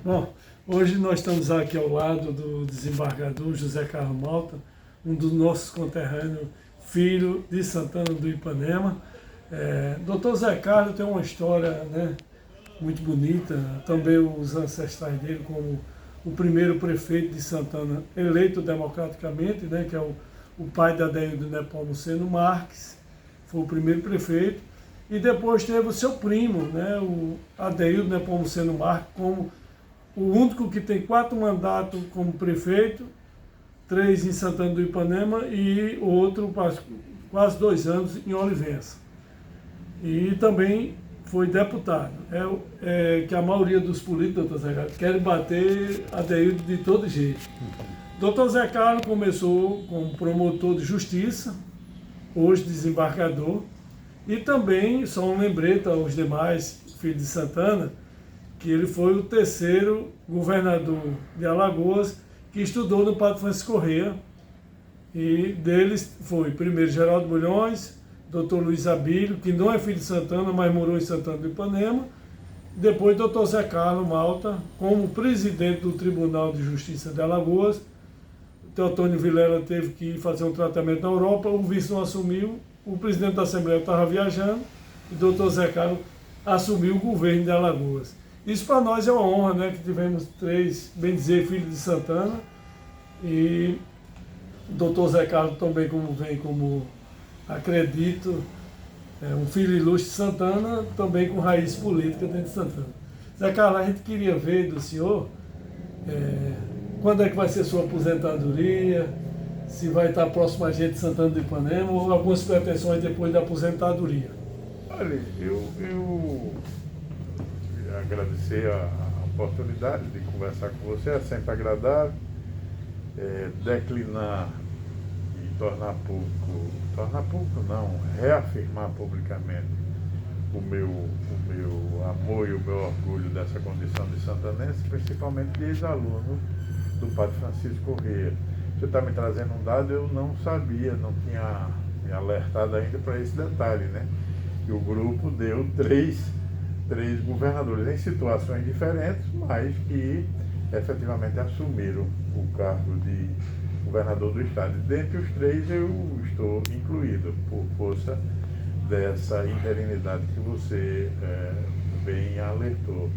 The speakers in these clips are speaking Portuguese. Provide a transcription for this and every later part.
Bom, hoje nós estamos aqui ao lado do desembargador José Carlos Malta, um dos nossos conterrâneos, filho de Santana do Ipanema. Doutor Zé Carlos tem uma história, né, muito bonita, também os ancestrais dele, como o primeiro prefeito de Santana, eleito democraticamente, né, que é o pai da Adeildo Nepomuceno Marques, foi o primeiro prefeito, e depois teve o seu primo, né, o Adeildo Nepomuceno Marques, como o único que tem 4 mandatos como prefeito, 3 em Santana do Ipanema e outro quase 2 anos em Olivença. E também foi deputado. Que a maioria dos políticos, doutor Zé Carlos, querem bater Adeildo de todo jeito. Doutor Zé Carlos começou como promotor de justiça, hoje desembargador, e também, só um lembrete aos demais filhos de Santana, que ele foi o 3º governador de Alagoas que estudou no Padre Francisco Corrêa, e deles foi primeiro Geraldo Bulhões, doutor Luiz Abílio, que não é filho de Santana, mas morou em Santana do Ipanema, depois doutor Zé Carlos Malta, como presidente do Tribunal de Justiça de Alagoas. O Teotônio Vilela teve que ir fazer um tratamento na Europa, o vice não assumiu, o presidente da Assembleia estava viajando, e doutor Zé Carlos assumiu o governo de Alagoas. Isso para nós é uma honra, né, que tivemos 3, bem dizer, filhos de Santana, e o doutor Zé Carlos também como acredito, um filho ilustre de Santana, também com raiz política dentro de Santana. Zé Carlos, a gente queria ver do senhor quando é que vai ser sua aposentadoria, se vai estar próximo a gente de Santana do Ipanema, ou algumas pretensões depois da aposentadoria. Olha, eu agradecer a oportunidade de conversar com você, é sempre agradável. Declinar e reafirmar publicamente o meu amor e o meu orgulho dessa condição de santanense, principalmente de ex-aluno do Padre Francisco Corrêa. Você está me trazendo um dado, eu não sabia, não tinha me alertado ainda para esse detalhe, né? Que o grupo deu três governadores em situações diferentes, mas que efetivamente assumiram o cargo de governador do estado. Dentre os 3 eu estou incluído, por força dessa interinidade que você bem alertou.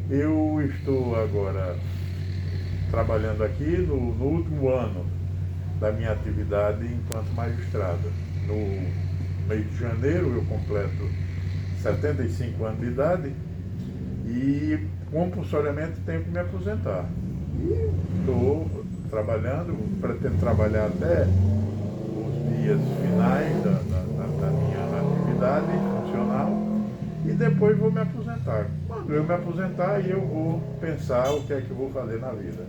Eu estou agora trabalhando aqui no último ano da minha atividade enquanto magistrado. No mês de janeiro eu completo 75 anos de idade e compulsoriamente tenho que me aposentar. E estou trabalhando, pretendo trabalhar até os dias finais da minha atividade funcional e depois vou me aposentar. Quando eu me aposentar, eu vou pensar o que é que eu vou fazer na vida.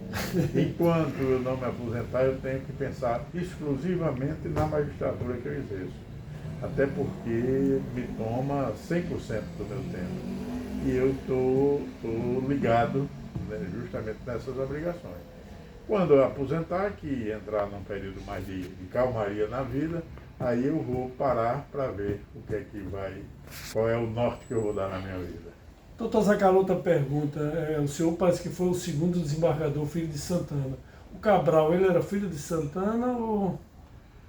Enquanto eu não me aposentar, eu tenho que pensar exclusivamente na magistratura que eu exerço. Até porque me toma 100% do meu tempo. E eu estou ligado, né, justamente nessas obrigações. Quando eu aposentar, que entrar num período mais de calmaria na vida, aí eu vou parar para ver o que é que qual é o norte que eu vou dar na minha vida. Doutor Zé Carlos, outra pergunta. O senhor parece que foi o 2º desembargador, filho de Santana. O Cabral, ele era filho de Santana ou...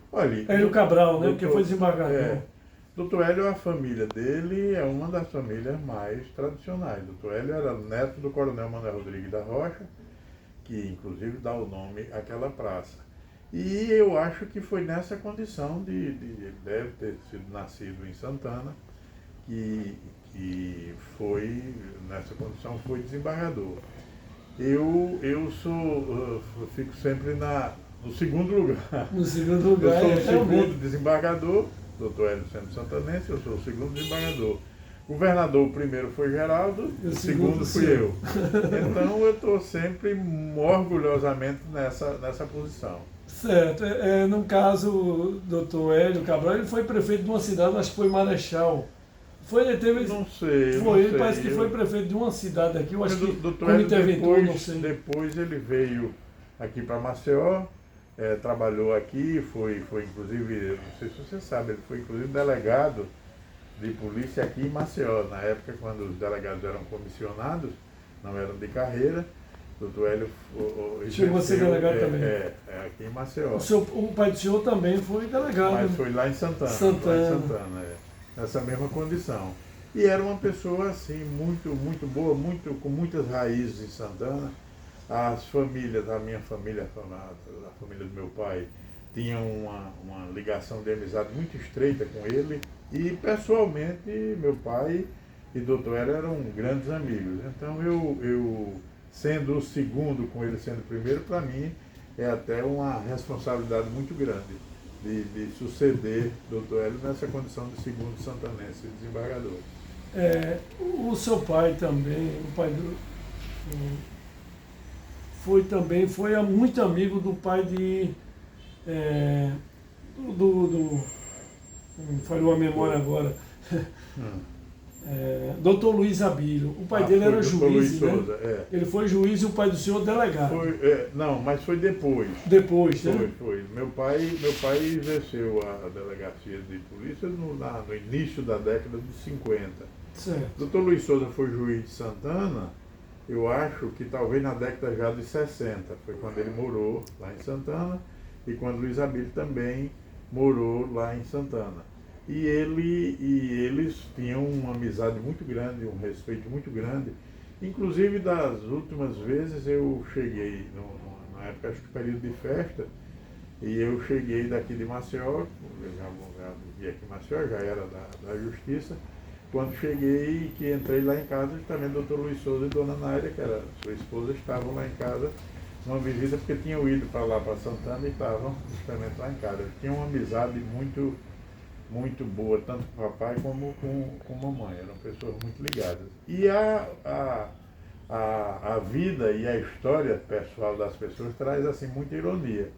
Olha, Hélio Cabral, né? Porque foi desembargador. Doutor Hélio, a família dele é uma das famílias mais tradicionais. Doutor Hélio era neto do coronel Manuel Rodrigues da Rocha, que inclusive dá o nome àquela praça. E eu acho que foi nessa condição ele deve ter sido nascido em Santana, que foi, nessa condição, foi desembargador. Eu fico sempre no segundo lugar. No segundo lugar, eu sou o segundo desembargador, doutor Hélio sendo santanense, eu sou o segundo desembargador. Governador, o primeiro foi Geraldo, o segundo fui eu. Então eu estou sempre orgulhosamente nessa posição. Certo. No caso, doutor Hélio Cabral, ele foi prefeito de uma cidade, acho que foi Marechal. Ele teve... Não sei. Ele parece que foi prefeito de uma cidade aqui, eu acho que doutor como Hélio interventor, não sei. Depois ele veio aqui para Maceió, trabalhou aqui, foi inclusive, não sei se você sabe, ele foi inclusive delegado de polícia aqui em Maceió. Na época, quando os delegados eram comissionados, não eram de carreira. O doutor Hélio chegou a ser delegado também. Aqui em Maceió. O pai do senhor também foi delegado. Mas foi lá em Santana. Lá em Santana, nessa mesma condição. E era uma pessoa assim, muito boa, com muitas raízes em Santana. As famílias, a minha família, a família do meu pai, tinham uma ligação de amizade muito estreita com ele. E pessoalmente, meu pai e doutor Hélio eram grandes amigos. Então eu sendo o segundo com ele sendo o primeiro, para mim é até uma responsabilidade muito grande de suceder doutor Hélio nessa condição de segundo santanense desembargador. O seu pai também, o pai do... foi muito amigo do pai de... falhou a memória agora. Doutor Luiz Abílio. O pai dele era juiz, né? Souza, Ele foi juiz e o pai do senhor delegado. Não, mas foi depois. Depois, né? Foi. Meu pai exerceu a delegacia de polícia no início da década de 50. Certo. Doutor Luiz Souza foi juiz de Santana, eu acho que talvez na década já de 60. Foi quando ele morou lá em Santana e quando Luiz Abílio também morou lá em Santana. E eles tinham uma amizade muito grande, um respeito muito grande. Inclusive, das últimas vezes eu cheguei, na época, acho que período de festa, e eu cheguei daqui de Maceió, eu já vivia aqui em Maceió, já era da Justiça. Quando cheguei, que entrei lá em casa, justamente o doutor Luiz Souza e dona Nádia, que era sua esposa, estavam lá em casa numa visita, porque tinham ido para lá, para Santana, e estavam justamente lá em casa. Eles tinham uma amizade muito boa, tanto com o papai como com a mamãe, eram pessoas muito ligadas. E a vida e a história pessoal das pessoas traz assim muita ironia.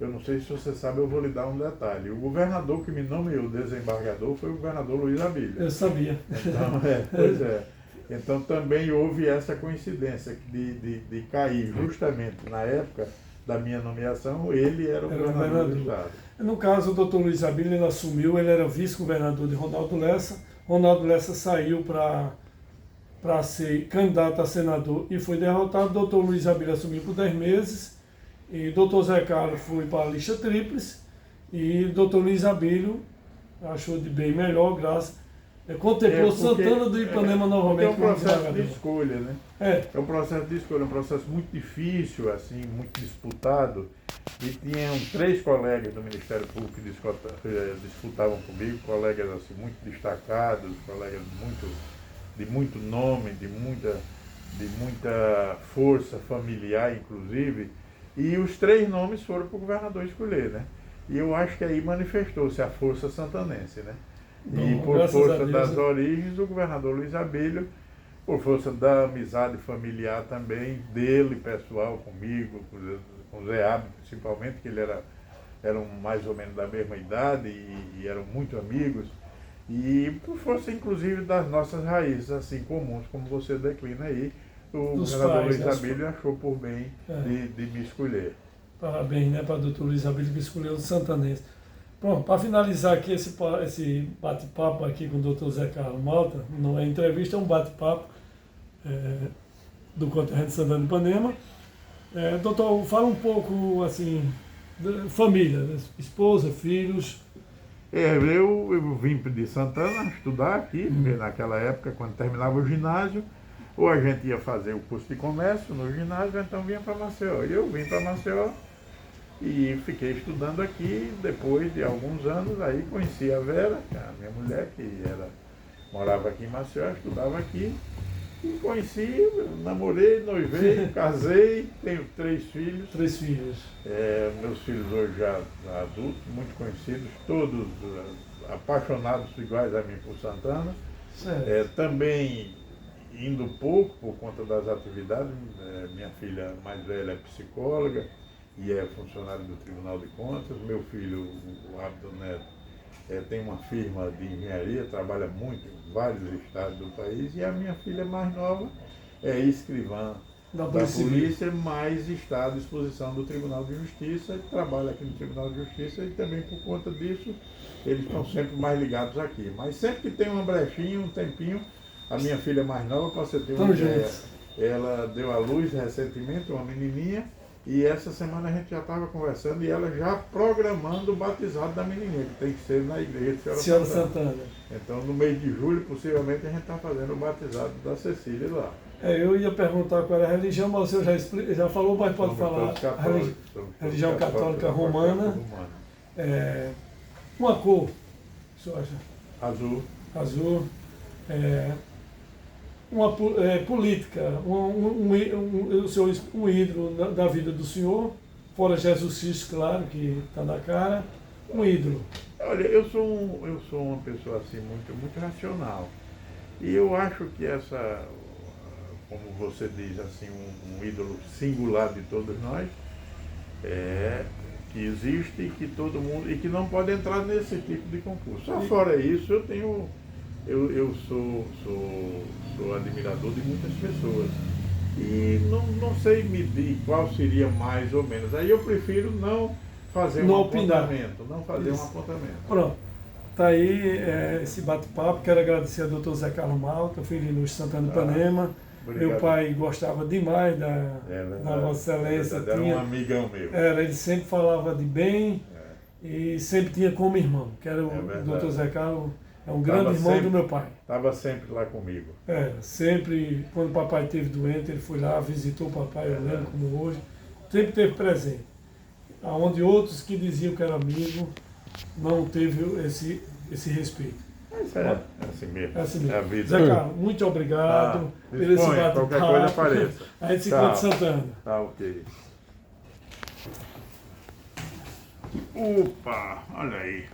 Eu não sei se você sabe, eu vou lhe dar um detalhe. O governador que me nomeou desembargador foi o governador Luiz Abílio. Eu sabia. Então, pois é. Então também houve essa coincidência de cair justamente na época da minha nomeação, ele era o governador do estado. No caso, o doutor Luiz Abílio, ele assumiu, ele era vice-governador de Ronaldo Lessa. Ronaldo Lessa saiu para ser candidato a senador e foi derrotado. O doutor Luiz Abílio assumiu por 10 meses. E o doutor Zé Carlos foi para a lista tríplice. E o doutor Luiz Abílio achou de bem melhor, contemplou Santana do Ipanema novamente. É um processo de escolha, né? É um processo de escolha, um processo muito difícil, assim, muito disputado. E tinham 3 colegas do Ministério Público que disputavam comigo, colegas assim, muito destacados, colegas de muito nome, de muita força familiar, inclusive. E os 3 nomes foram para o governador escolher, né? E eu acho que aí manifestou-se a força santanense, né? E por força das origens, o governador Luiz Abílio, por força da amizade familiar também, dele, pessoal, comigo, com o Zé Abílio principalmente, que eram mais ou menos da mesma idade e eram muito amigos. E por força, inclusive, das nossas raízes, assim, comuns, como você declina aí, o governador Luiz Abílio achou por bem de me escolher. Parabéns, né, para o doutor Luiz Abílio, que escolheu o santanense. Pronto, para finalizar aqui esse bate-papo aqui com o doutor Zé Carlos Malta, não é entrevista, é um bate-papo do conterrâneo de Santana do Ipanema. Doutor, fala um pouco, assim, da família, né? Esposa, filhos. Eu vim de Santana estudar aqui, naquela época, quando terminava o ginásio, ou a gente ia fazer o curso de comércio no ginásio, então vinha para Maceió. E eu vim para Maceió e fiquei estudando aqui. Depois de alguns anos, aí conheci a Vera, a minha mulher, que morava aqui em Maceió, estudava aqui. E conheci, namorei, noivei, casei, tenho 3 filhos. 3 filhos. Meus filhos hoje já adultos, muito conhecidos, todos apaixonados iguais a mim por Santana. Também indo pouco por conta das atividades. Minha filha mais velha é psicóloga e é funcionária do Tribunal de Contas. Meu filho, o Abdo Neto, tem uma firma de engenharia, trabalha muito em vários estados do país. E a minha filha mais nova é escrivã da polícia, mas está à disposição do Tribunal de Justiça, e trabalha aqui no Tribunal de Justiça, e também por conta disso eles estão sempre mais ligados aqui. Mas sempre que tem uma brechinha, um tempinho, a minha filha mais nova, para você ter uma ideia, ela deu à luz recentemente uma menininha, e essa semana a gente já estava conversando e ela já programando o batizado da menininha, que tem que ser na igreja de Senhora Santana. Então, no mês de julho, possivelmente, a gente está fazendo o batizado da Cecília lá. Eu ia perguntar qual era a religião, mas o senhor já falou, mas pode falar. Religião católica romana. Uma cor, o senhor acha? Azul. Azul. Uma política, um ídolo da vida do senhor, fora Jesus Cristo, claro, que está na cara, um ídolo. Olha, eu sou uma pessoa assim muito racional. E eu acho que essa, como você diz assim, um ídolo singular de todos nós, que existe e que todo mundo, e que não pode entrar nesse tipo de concurso. Só fora isso, eu sou admirador de muitas pessoas. E não sei medir qual seria mais ou menos. Aí eu prefiro não fazer um apontamento. Não fazer um apontamento. Pronto. Está aí esse bate-papo. Quero agradecer ao Dr. Zé Carlos Malta, filho de Luiz Santana de Ipanema. Obrigado. Meu pai gostava demais da Vossa Excelência. Era um amigão meu. Ele sempre falava de bem e sempre tinha como irmão, que era o Dr. Zé Carlos. É um grande irmão do meu pai. Estava sempre lá comigo. Sempre, quando o papai esteve doente, ele foi lá, visitou o papai, eu lembro como hoje. Sempre esteve presente. Onde outros que diziam que era amigo, não teve esse respeito. É assim mesmo. É assim mesmo. É a vida. Zé Carlos, muito obrigado por esse bate-papo. Qualquer coisa apareça. A gente se encontra em Santana. Tá ok. Opa, olha aí.